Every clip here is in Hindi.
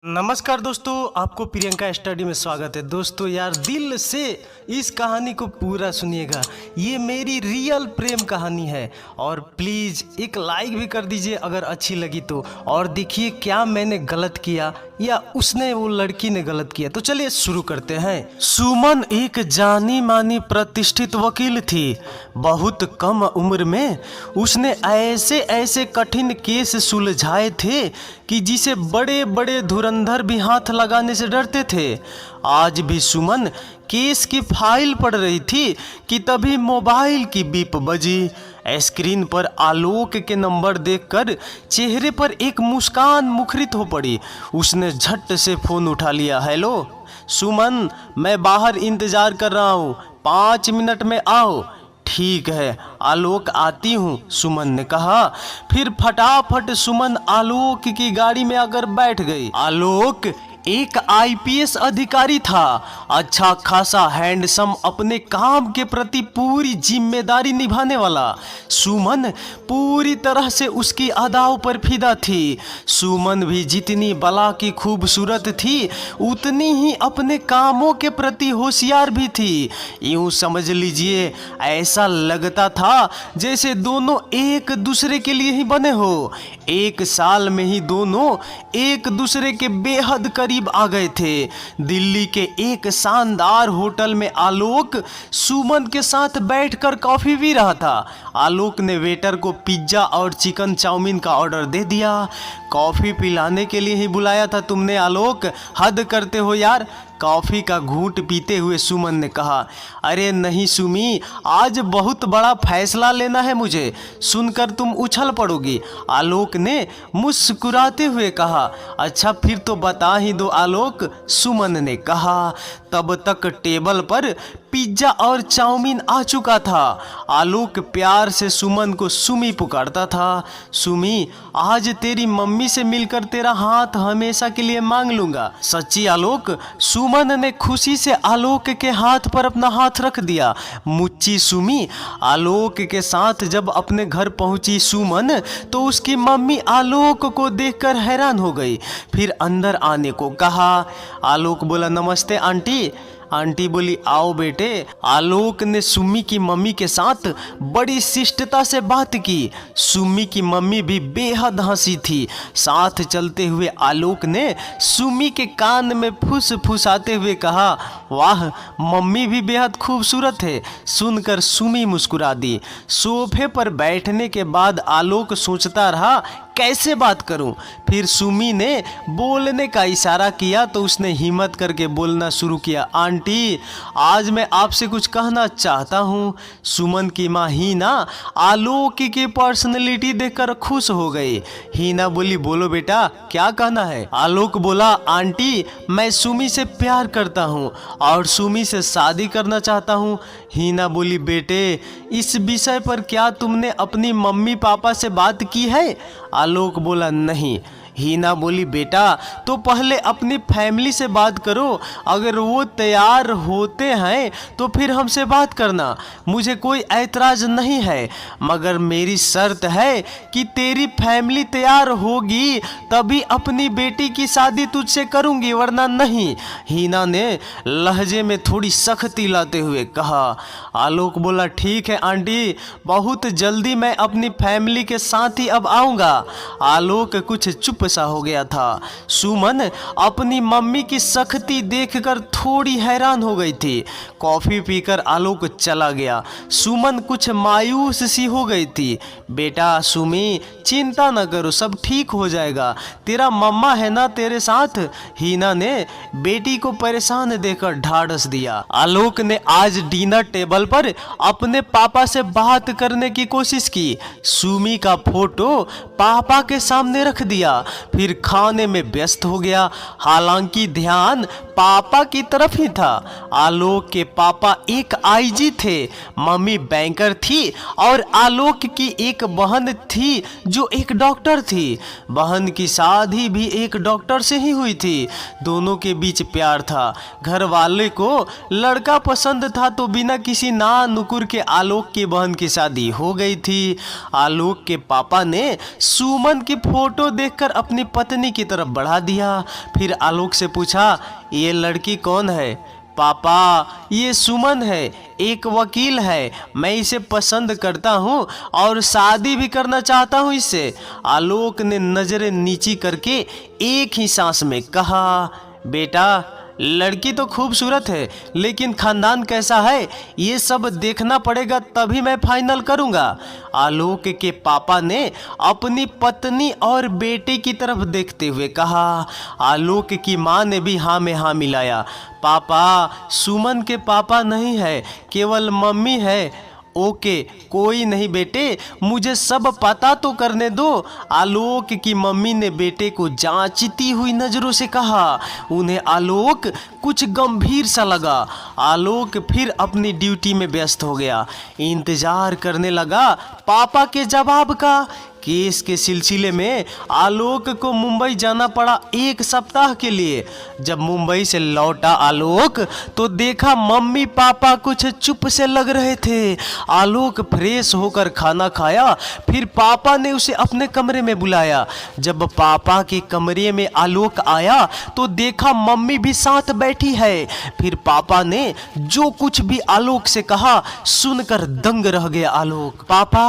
नमस्कार दोस्तों, आपको प्रियंका स्टडी में स्वागत है। दोस्तों यार, दिल से इस कहानी को पूरा सुनिएगा। ये मेरी रियल प्रेम कहानी है और प्लीज़ एक लाइक भी कर दीजिए अगर अच्छी लगी तो। और देखिए क्या मैंने गलत किया या उसने, वो लड़की ने गलत किया। तो चलिए शुरू करते हैं। सुमन एक जानी मानी प्रतिष्ठित वकील थी। बहुत कम उम्र में उसने ऐसे ऐसे कठिन केस सुलझाए थे कि जिसे बड़े बड़े धुरंधर भी हाथ लगाने से डरते थे। आज भी सुमन केस की फाइल पढ़ रही थी कि तभी मोबाइल की बीप बजी। स्क्रीन पर आलोक के नंबर देखकर चेहरे पर एक मुस्कान मुखरित हो पड़ी। उसने झट से फोन उठा लिया। हेलो सुमन, मैं बाहर इंतजार कर रहा हूँ, 5 मिनट में आओ। ठीक है आलोक, आती हूँ, सुमन ने कहा। फिर फटाफट सुमन आलोक की गाड़ी में आकर बैठ गई। आलोक एक आईपीएस अधिकारी था, अच्छा खासा हैंडसम, अपने काम के प्रति पूरी जिम्मेदारी निभाने वाला। सुमन पूरी तरह से उसकी अदाओं पर फिदा थी। सुमन भी जितनी बला की खूबसूरत थी उतनी ही अपने कामों के प्रति होशियार भी थी। यूं समझ लीजिए, ऐसा लगता था जैसे दोनों एक दूसरे के लिए ही बने हो। 1 साल में ही दोनों एक दूसरे के बेहद करीब आ गए थे। दिल्ली के एक शानदार होटल में आलोक सुमन के साथ बैठकर कॉफी पी रहा था। आलोक ने वेटर को पिज्जा और चिकन चाउमीन का ऑर्डर दे दिया। कॉफी पिलाने के लिए ही बुलाया था तुमने आलोक, हद करते हो यार, कॉफी का घूंट पीते हुए सुमन ने कहा। अरे नहीं सुमी, आज बहुत बड़ा फैसला लेना है मुझे, सुनकर तुम उछल पड़ोगी, आलोक ने मुस्कुराते हुए कहा। अच्छा फिर तो बता ही दो आलोक, सुमन ने कहा। तब तक टेबल पर पिज्जा और चाउमीन आ चुका था। आलोक प्यार से सुमन को सुमी पुकारता था। सुमी, आज तेरी मम्मी से मिलकर तेरा हाथ हमेशा के लिए मांग लूंगा। सच्ची आलोक? सुमन ने खुशी से आलोक के हाथ पर अपना हाथ रख दिया। मुच्ची सुमी। आलोक के साथ जब अपने घर पहुंची सुमन तो उसकी मम्मी आलोक को देखकर हैरान हो गई। फिर अंदर आने को कहा। आलोक बोला नमस्ते आंटी। आंटी बोली आओ बेटे। आलोक ने सुमी की मम्मी के साथ बड़ी शिष्टता से बात की। सुमी की मम्मी भी बेहद हंसी थी। साथ चलते हुए आलोक ने सुमी के कान में फुसफुसाते हुए कहा, वाह मम्मी भी बेहद खूबसूरत है। सुनकर सुमी मुस्कुरा दी। सोफे पर बैठने के बाद आलोक सोचता रहा कैसे बात करूं। फिर सुमी ने बोलने का इशारा किया तो उसने हिम्मत करके बोलना शुरू किया। आंटी, आज मैं आपसे कुछ कहना चाहता हूं। सुमन की माँ हीना आलोक की पर्सनैलिटी देखकर खुश हो गई। हीना बोली बोलो बेटा, क्या कहना है? आलोक बोला आंटी, मैं सुमी से प्यार करता हूं और सुमी से शादी करना चाहता हूं। हीना बोली बेटे, इस विषय पर क्या तुमने अपनी मम्मी पापा से बात की है? आलोक बोला नहीं। हीना बोली बेटा, तो पहले अपनी फैमिली से बात करो, अगर वो तैयार होते हैं तो फिर हमसे बात करना, मुझे कोई ऐतराज नहीं है, मगर मेरी शर्त है कि तेरी फैमिली तैयार होगी तभी अपनी बेटी की शादी तुझसे करूंगी, वरना नहीं। हीना ने लहजे में थोड़ी सख्ती लाते हुए कहा। आलोक बोला ठीक है आंटी, बहुत जल्दी मैं अपनी फैमिली के साथ ही अब आऊँगा। आलोक कुछ चुप सा हो गया था। सुमन अपनी मम्मी की सख्ती देखकर थोड़ी हैरान हो गई थी। कॉफी पीकर आलोक चला गया। सुमन कुछ मायूस सी हो गई थी। बेटा सुमी, चिंता न करो, सब ठीक हो जाएगा, तेरा मम्मा है ना तेरे साथ। हीना ने बेटी को परेशान देखकर ढाढ़स दिया। आलोक ने आज डिनर टेबल पर अपने पापा से बात करने की कोशिश की। सुमी का फोटो पापा के सामने रख दिया, फिर खाने में व्यस्त हो गया। हालांकि ध्यान पापा की तरफ ही था। आलोक के पापा एक आईजी थे, मम्मी बैंकर थी और आलोक की एक बहन थी जो एक डॉक्टर थी। बहन की शादी भी एक डॉक्टर से ही हुई थी। दोनों के बीच प्यार था। घर वाले को लड़का पसंद था तो बिना किसी ना नुकुर के आलोक की बहन की शादी हो गई थी। आलोक के पापा ने सुमन की फोटो देखकर अपनी पत्नी की तरफ बढ़ा दिया। फिर आलोक से पूछा, ये लड़की कौन है? पापा, ये सुमन है, एक वकील है, मैं इसे पसंद करता हूँ और शादी भी करना चाहता हूँ इससे। आलोक ने नजरें नीची करके एक ही सांस में कहा, बेटा, लड़की तो खूबसूरत है, लेकिन खानदान कैसा है ये सब देखना पड़ेगा, तभी मैं फाइनल करूँगा। आलोक के पापा ने अपनी पत्नी और बेटे की तरफ देखते हुए कहा। आलोक की माँ ने भी हाँ में हाँ मिलाया। पापा, सुमन के पापा नहीं है, केवल मम्मी है। ओके, कोई नहीं बेटे, मुझे सब पता तो करने दो। आलोक की मम्मी ने बेटे को जांचती हुई नजरों से कहा। उन्हें आलोक कुछ गंभीर सा लगा। आलोक फिर अपनी ड्यूटी में व्यस्त हो गया, इंतजार करने लगा पापा के जवाब का। केस के सिलसिले में आलोक को मुंबई जाना पड़ा 1 सप्ताह के लिए। जब मुंबई से लौटा आलोक तो देखा मम्मी पापा कुछ चुप से लग रहे थे। आलोक फ्रेश होकर खाना खाया, फिर पापा ने उसे अपने कमरे में बुलाया। जब पापा के कमरे में आलोक आया तो देखा मम्मी भी साथ बैठी है। फिर पापा ने जो कुछ भी आलोक से कहा सुनकर दंग रह गया आलोक। पापा,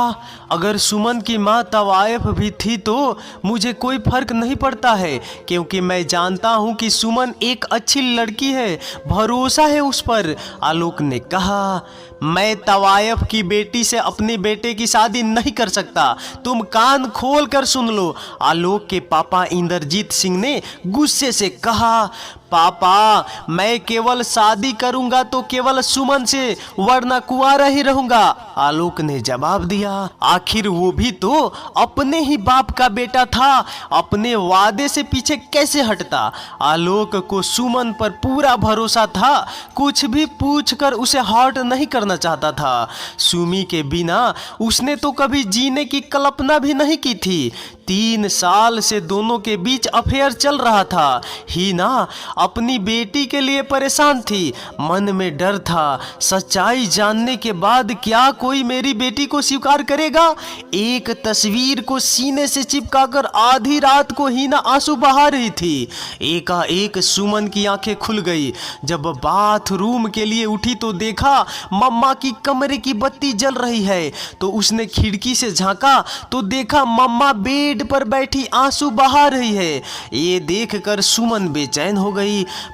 अगर सुमन की माँ तवायफ भी थी तो मुझे कोई फर्क नहीं पड़ता है, क्योंकि मैं जानता हूँ कि सुमन एक अच्छी लड़की है, भरोसा है उस पर। आलोक ने कहा, मैं तवायफ की बेटी से अपने बेटे की शादी नहीं कर सकता, तुम कान खोल कर सुन लो। आलोक के पापा इंद्रजीत सिंह ने गुस्से से कहा, पापा, मैं केवल शादी करूंगा तो केवल सुमन से, वरना कुंवारा ही रहूंगा। आलोक ने जवाब दिया, आखिर वो भी तो अपने ही बाप का बेटा था, अपने वादे से पीछे कैसे हटता। आलोक को सुमन पर पूरा भरोसा था, कुछ भी पूछकर उसे हर्ट नहीं करना चाहता था। सुमी के बिना उसने तो कभी जीने की कल्पना भी नहीं की थी। 3 साल से दोनों के बीच अफेयर चल रहा था। हीना अपनी बेटी के लिए परेशान थी, मन में डर था, सच्चाई जानने के बाद क्या कोई मेरी बेटी को स्वीकार करेगा। एक तस्वीर को सीने से चिपकाकर आधी रात को हीना आंसू बहा रही थी। एकाएक सुमन की आंखें खुल गई। जब बाथरूम के लिए उठी तो देखा मम्मा की कमरे की बत्ती जल रही है, तो उसने खिड़की से झांका तो देखा मम्मा बेड पर बैठी आंसू बहा रही है। ये देखकर सुमन बेचैन हो गई।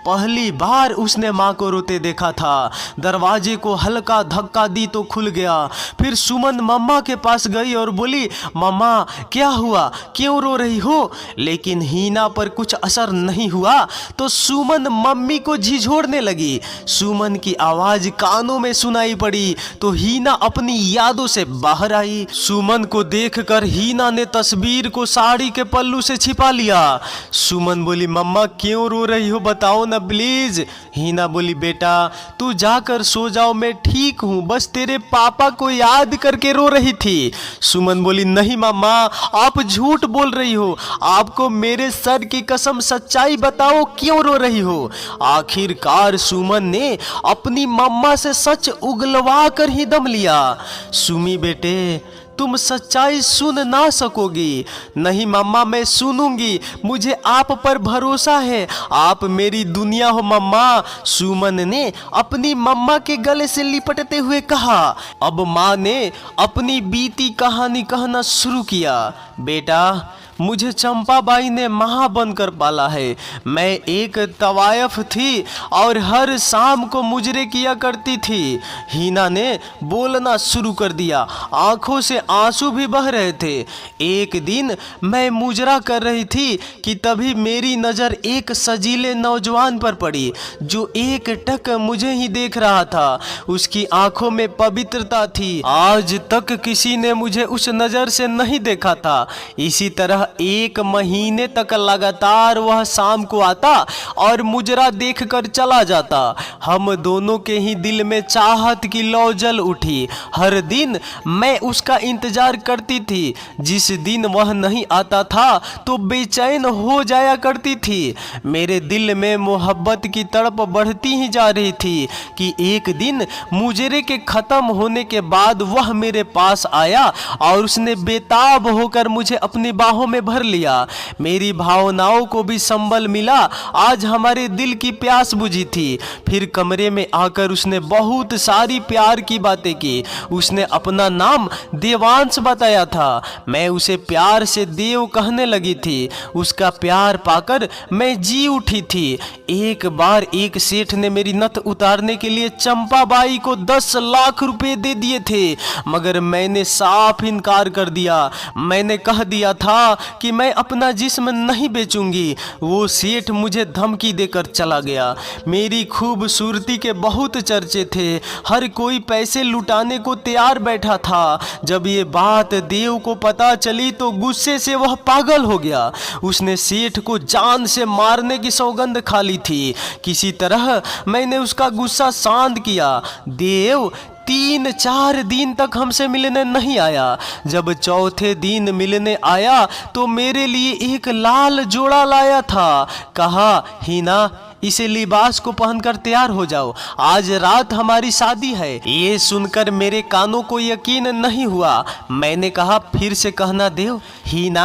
पहली बार उसने माँ को रोते देखा था। दरवाजे को हल्का धक्का दी तो खुल गया। फिर सुमन मम्मा के पास गई और बोली, मम्मा, क्या हुआ, क्यों रो रही हो? लेकिन हीना पर कुछ असर नहीं हुआ तो सुमन मम्मी को झिझोड़ने लगी। सुमन की आवाज कानों में सुनाई पड़ी तो हीना अपनी यादों से बाहर आई। सुमन को देखकर हीना ने तस्वीर को साड़ी के पल्लू से छिपा लिया। सुमन बोली, मम्मा क्यों रो रही हो, बताओ ना प्लीज। हीना बोली, बेटा तू जाकर सो जाओ, मैं ठीक हूँ, बस तेरे पापा को याद करके रो रही थी। सुमन बोली, नहीं मम्मा, आप झूठ बोल रही हो, आपको मेरे सर की कसम सच्चाई बताओ, क्यों रो रही हो। आखिरकार सुमन ने अपनी मम्मा से सच उगलवा कर ही दम लिया। सुमी बेटे, तुम सच्चाई सुन ना सकोगी। नहीं मम्मा, मैं सुनूंगी, मुझे आप पर भरोसा है, आप मेरी दुनिया हो मम्मा। सुमन ने अपनी मम्मा के गले से लिपटते हुए कहा। अब माँ ने अपनी बीती कहानी कहना शुरू किया। बेटा, मुझे चंपाबाई ने माँ बनकर पाला है। मैं एक तवायफ थी और हर शाम को मुजरे किया करती थी। हीना ने बोलना शुरू कर दिया, आंखों से आंसू भी बह रहे थे। एक दिन मैं मुजरा कर रही थी कि तभी मेरी नज़र एक सजीले नौजवान पर पड़ी जो एक टक मुझे ही देख रहा था। उसकी आंखों में पवित्रता थी। आज तक किसी ने मुझे उस नज़र से नहीं देखा था। इसी तरह 1 महीने तक लगातार वह शाम को आता और मुजरा देखकर चला जाता। हम दोनों के ही दिल में चाहत की लौ जल उठी। हर दिन मैं उसका इंतजार करती थी। जिस दिन वह नहीं आता था तो बेचैन हो जाया करती थी। मेरे दिल में मोहब्बत की तड़प बढ़ती ही जा रही थी कि एक दिन मुजरे के खत्म होने के बाद वह मेरे पास आया और उसने बेताब होकर मुझे अपनी बाहों में भर लिया। मेरी भावनाओं को भी संबल मिला। आज हमारे दिल की प्यास बुझी थी। फिर कमरे में आकर उसने बहुत सारी प्यार की बातें की। उसने अपना नाम देवांश बताया था। मैं उसे प्यार से देव कहने लगी थी। उसका प्यार पाकर मैं जी उठी थी। एक बार एक सेठ ने मेरी नथ उतारने के लिए चंपाबाई को 10 लाख रुपए दे दिए थे, मगर मैंने साफ इनकार कर दिया। मैंने कह दिया था कि मैं अपना जिस्म नहीं बेचूंगी। वो सेठ मुझे धमकी देकर चला गया। मेरी खूबसूरती के बहुत चर्चे थे। हर कोई पैसे लुटाने को तैयार बैठा था। जब ये बात देव को पता चली तो गुस्से से वह पागल हो गया। उसने सेठ को जान से मारने की सौगंध खा ली थी। किसी तरह मैंने उसका गुस्सा शांत किया। देव 3-4 दिन तक हमसे मिलने नहीं आया। जब चौथे दिन मिलने आया तो मेरे लिए एक लाल जोड़ा लाया था। कहा, हीना, इसे लिबास को पहनकर तैयार हो जाओ, आज रात हमारी शादी है। ये सुनकर मेरे कानों को यकीन नहीं हुआ। मैंने कहा, फिर से कहना देव। हीना,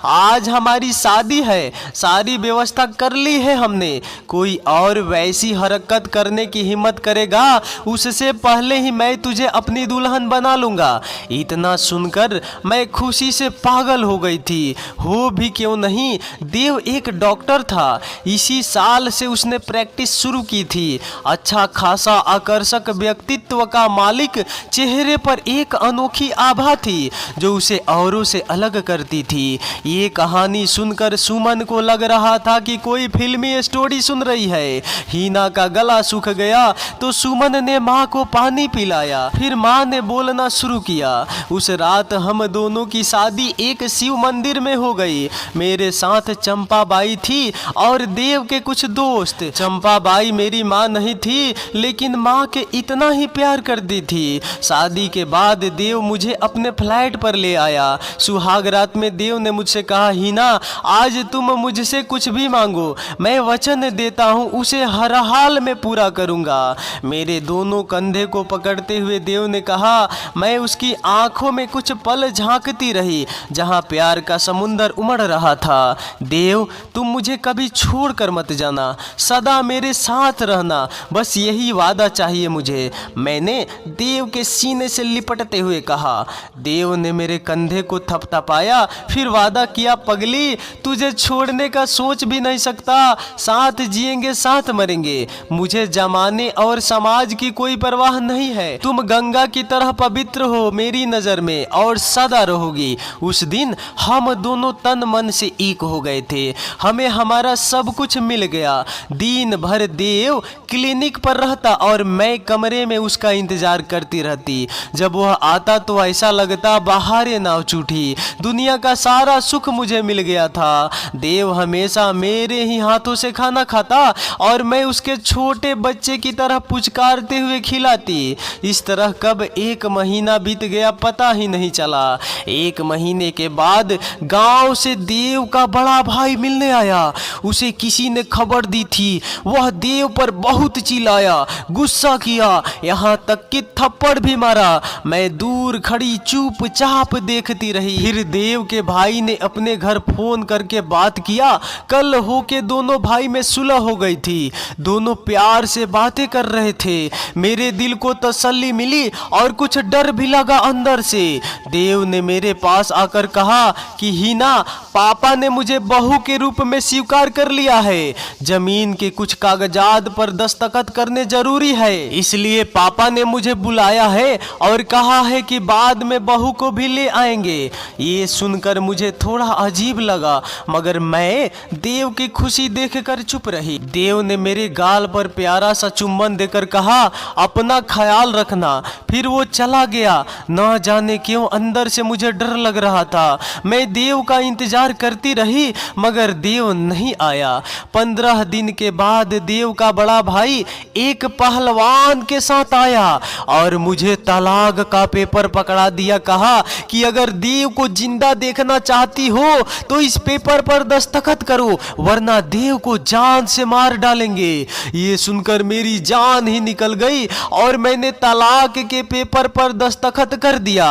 आज हमारी शादी है, सारी व्यवस्था कर ली है हमने। कोई और वैसी हरकत करने की हिम्मत करेगा, उससे पहले ही मैं तुझे अपनी दुल्हन बना लूंगा। इतना सुनकर मैं खुशी से पागल हो गई थी। हो भी क्यों नहीं, देव एक डॉक्टर था। इसी साल से उसने प्रैक्टिस शुरू की थी। अच्छा खासा आकर्षक व्यक्तित्व का मालिक, चेहरे पर एक अनोखी आभा थी जो उसे औरों से अलग करती थी। ये कहानी सुनकर सुमन को लग रहा था कि कोई फिल्मी स्टोरी सुन रही है। हीना का गला सूख गया तो सुमन ने माँ को पानी पिलाया। फिर माँ ने बोलना शुरू किया। उस रात हम दोनों की शादी एक शिव मंदिर में हो गई। मेरे साथ चंपाबाई थी और देव के कुछ दोस्त। चंपाबाई मेरी माँ नहीं थी, लेकिन माँ के इतना ही प्यार करती थी। शादी के बाद देव मुझे अपने फ्लैट पर ले आया। सुहाग रात में देव ने मुझसे कहा, हीना, आज तुम मुझसे कुछ भी मांगो, मैं वचन देता हूँ उसे हर हाल में पूरा करूँगा। मेरे दोनों कंधे को पकड़ते हुए देव ने कहा। मैं उसकी आंखों में कुछ पल झांकती रही जहाँ प्यार का समुंदर उमड़ रहा था। देव, तुम मुझे कभी छोड़कर मत जाना, सदा मेरे साथ रहना, बस यही वादा चाहिए मुझे। मैंने देव के सीने से लिपटते हुए कहा। देव ने मेरे कंधे को थपथपाया, फिर वादा किया, पगली, तुझे छोड़ने का सोच भी नहीं सकता। साथ जिएंगे, साथ मरेंगे। मुझे जमाने और समाज की कोई परवाह नहीं है। तुम गंगा की तरह पवित्र हो मेरी नजर में और सदा रहोगी। उस दिन हम दोनों तन मन से एक हो गए थे। हमें हमारा सब कुछ मिल गया। दिन भर देव क्लिनिक पर रहता और मैं कमरे में उसका इंतजार करती रहती। जब वह आता तो ऐसा लगता बाहर नाव छूटी। दुनिया का सारा सुख मुझे मिल गया था। देव हमेशा मेरे ही हाथों से खाना खाता और मैं उसके छोटे बच्चे की तरह पुचकारते हुए खिलाती। इस तरह कब 1 महीना बीत गया पता ही नहीं चला। 1 महीने के बाद गांव से देव का बड़ा भाई मिलने आया। उसे किसी ने खबर दी थी। वह देव पर बहुत चिल्लाया, गुस्सा किया, यहाँ तक कि थप्पड़ भी मारा। मैं दूर खड़ी चुपचाप देखती रही। फिर देव के भाई ने अपने घर फोन करके बात किया। कल होके दोनों भाई में सुलह हो गई थी। दोनों प्यार से बातें कर रहे थे। मेरे दिल को तसल्ली मिली और कुछ डर भी लगा अंदर से। देव ने मेरे पास आकर कहा कि हीना, पापा ने मुझे बहू के रूप में स्वीकार कर लिया है। जमीन के कुछ कागजात पर दस्तखत करने जरूरी है, इसलिए पापा ने मुझे बुलाया है और कहा है कि बाद में बहू को भी ले आएंगे। ये सुनकर मुझे थोड़ा अजीब लगा, मगर मैं देव की खुशी देखकर चुप रही। देव ने मेरे गाल पर प्यारा सा चुम्बन देकर कहा, अपना ख्याल रखना। फिर वो चला गया। न जाने क्यों अंदर से मुझे डर लग रहा था। मैं देव का इंतजार करती रही, मगर देव नहीं आया। 15 दिन के बाद देव का बड़ा भाई एक पहलवान के साथ आया और मुझे तलाक का पेपर पकड़ा दिया। कहा कि अगर देव को जिंदा देखना चाहती हो तो इस पेपर पर दस्तखत करो, वरना देव को जान से मार डालेंगे। ये सुनकर मेरी जान ही निकल गई और मैंने तलाक के पेपर पर दस्तखत कर दिया।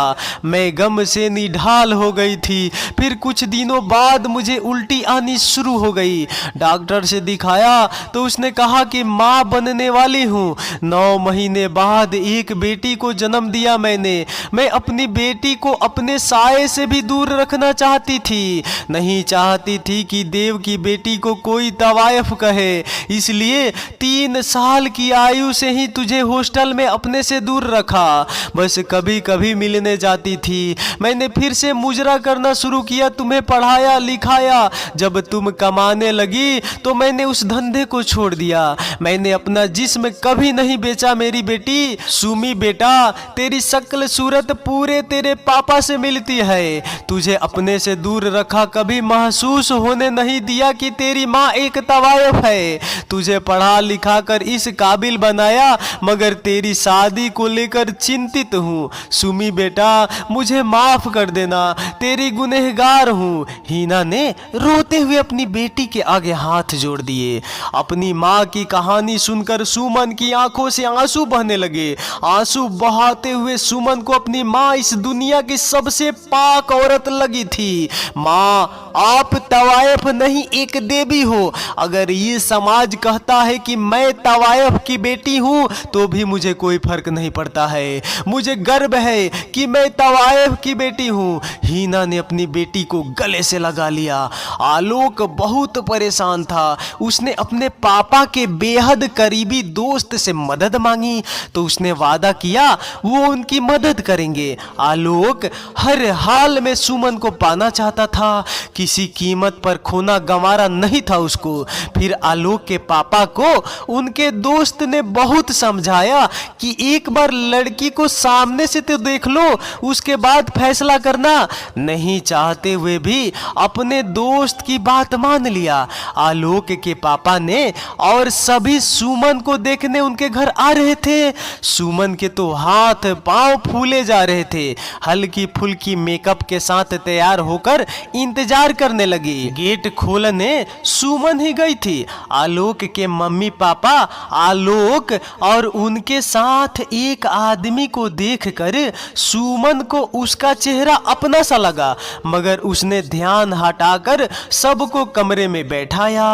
मैं गम से निढाल हो गई थी। फिर कुछ दिनों बाद मुझे उल्टी आनी शुरू हो गई। डॉक्टर से दिखाया तो उसने कहा कि माँ बनने वाली हूँ। 9 महीने बाद एक बेटी को जन्म दिया मैंने। मैं अपनी बेटी को अपने साये से भी दूर रखना चाहती थी, नहीं चाहती थी कि देव की बेटी को कोई तवायफ कहे, इसलिए 3 साल की आयु से ही तुझे हॉस्टल में अपने से दूर रखा। बस कभी कभी मिलने जाती थी। मैंने फिर से मुजरा करना शुरू किया, तुम्हें पढ़ाया लिखाया। जब तुम कमाने लगी तो मैंने उस धंधे को छोड़ दिया। मैंने अपना जिस्म कभी नहीं बेचा। मेरी बेटी सुमी, बेटा तेरी शक्ल सूरत पूरे तेरे पापा से मिलती है। तुझे अपने से दूर रखा, कभी महसूस होने नहीं दिया कि तेरी माँ एक तवायफ है। तुझे पढ़ा लिखा कर इस काबिल बनाया, मगर तेरी शादी को लेकर चिंतित हूँ। सुमी बेटा मुझे माफ कर देना, तेरी गुनहगार हूँ। हीना ने रोते हुए अपनी बेटी के आगे हाथ जोड़ दिए। अपनी माँ की कहानी सुनकर सुमन की आंखों से आंसू बहने लगे। आंसू बहाते हुए सुमन को अपनी माँ इस दुनिया की सबसे पाक औरत लगी थी। माँ आप तवायफ नहीं एक देवी हो। अगर ये समाज कहता है कि मैं तवायफ की बेटी हूँ तो भी मुझे कोई फर्क नहीं पड़ता है। मुझे गर्व है कि मैं तवायफ की बेटी हूँ। हीना ने अपनी बेटी को गले से लगा लिया। आलोक बहुत परेशान था। उसने अपने पापा के बेहद करीबी दोस्त से मदद मांगी तो उसने वादा किया वो उनकी मदद करेंगे। आलोक हर हाल में सुमन को पाना चाहता था, किसी कीमत पर खोना गंवारा नहीं था उसको। फिर आलोक के पापा को उनके दोस्त ने बहुत समझाया कि एक बार लड़की को सामने से तो देख लो, उसके बाद फैसला करना। नहीं चाहते हुए भी अपने दोस्त की बात मान लिया। आलोक के पापा ने और सभी सुमन को देखने उनके घर आ रहे थे। सुमन के तो हाथ पांव फूले जा रहे थे। हल्की फुल्की मेकअप के साथ तैयार होकर इंतजार करने लगी। गेट खोलने सुमन ही गई थी। आलोक के मम्मी पापा आलोक और उनके साथ एक आदमी को देखकर सुमन को उसका चेहरा अपना सा लगा, मगर उसने ध्यान हटाकर सबको कमरे में बैठाया।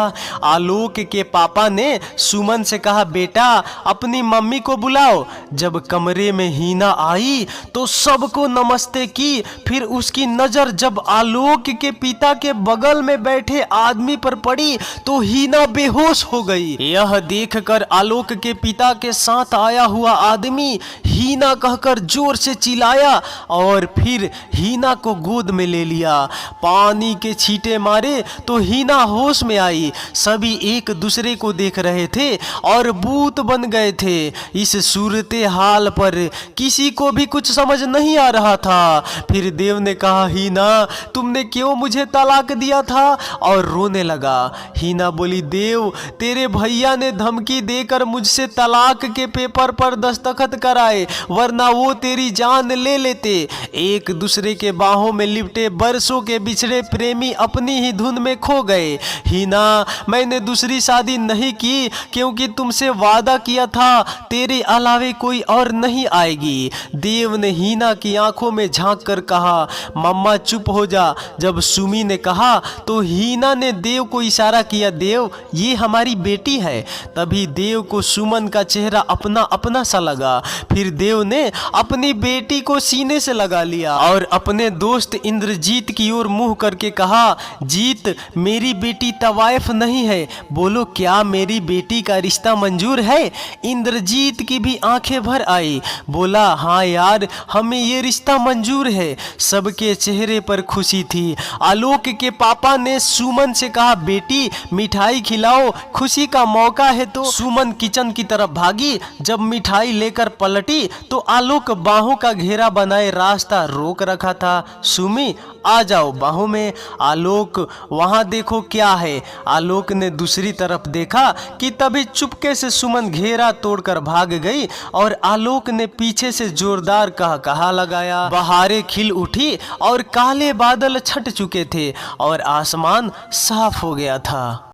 आलोक के पापा ने सुमन से कहा बेटा अपनी मम्मी को बुलाओ। जब कमरे में हीना आई तो सबको नमस्ते की। फिर उसकी नजर जब आलोक के पिता के बगल में बैठे आदमी पर पड़ी तो हीना बेहोश हो गई। यह देखकर आलोक के पिता के साथ आया हुआ आदमी हीना कहकर जोर से चिल्लाया और फिर हीना को गोद में ले लिया। पानी के छींटे मारे तो हीना होश में आई। सभी एक दूसरे को देख रहे थे और भूत बन गए थे। इस सूरत हाल पर किसी को भी कुछ समझ नहीं आ रहा था। फिर देव ने कहा हीना तुमने क्यों मुझे तलाक दिया था, और रोने लगा। हीना बोली देव तेरे भैया ने धमकी देकर मुझसे तलाक के पेपर पर दस्तखत कराए, वरना वो तेरी जान ले लेते। एक दूसरे के बाहों में लिपटे बरसों के बिछड़े प्रेमी अपनी ही धुन में खो गए। हीना मैंने दूसरी शादी नहीं की क्योंकि तुमसे वादा किया था तेरे अलावे कोई और नहीं आएगी। देव ने हीना की आंखों में झांक कर कहा मम्मा चुप हो जा। जब सुमी ने कहा तो हीना ने देव को इशारा किया देव ये हमारी बेटी है। तभी देव को सुमन का चेहरा अपना अपना सा लगा। फिर देव ने अपनी बेटी को सीने से लगा लिया और अपने दोस्त इंद्रजीत की ओर मुंह करके कहा जीत मेरी बेटी तवायफ नहीं है, बोलो क्या मेरी बेटी का रिश्ता मंजूर है। इंद्रजीत की भी आंखें भर आई, बोला हाँ यार हमें ये रिश्ता मंजूर है। सबके चेहरे पर खुशी थी। आलोक आलोक के पापा ने सुमन से कहा, बेटी मिठाई खिलाओ, खुशी का मौका है। तो सुमन किचन की तरफ भागी। जब मिठाई लेकर पलटी तो आलोक बाहों का घेरा बनाए रास्ता रोक रखा था। सुमी आ जाओ बाहों में। आलोक वहां देखो क्या है। आलोक ने दूसरी तरफ देखा कि तभी चुपके से सुमन घेरा तोड़कर भाग गई और आलोक ने पीछे से जोरदार कहा लगाया। बहारें खिल उठी और काले बादल छट चुके थे और आसमान साफ हो गया था।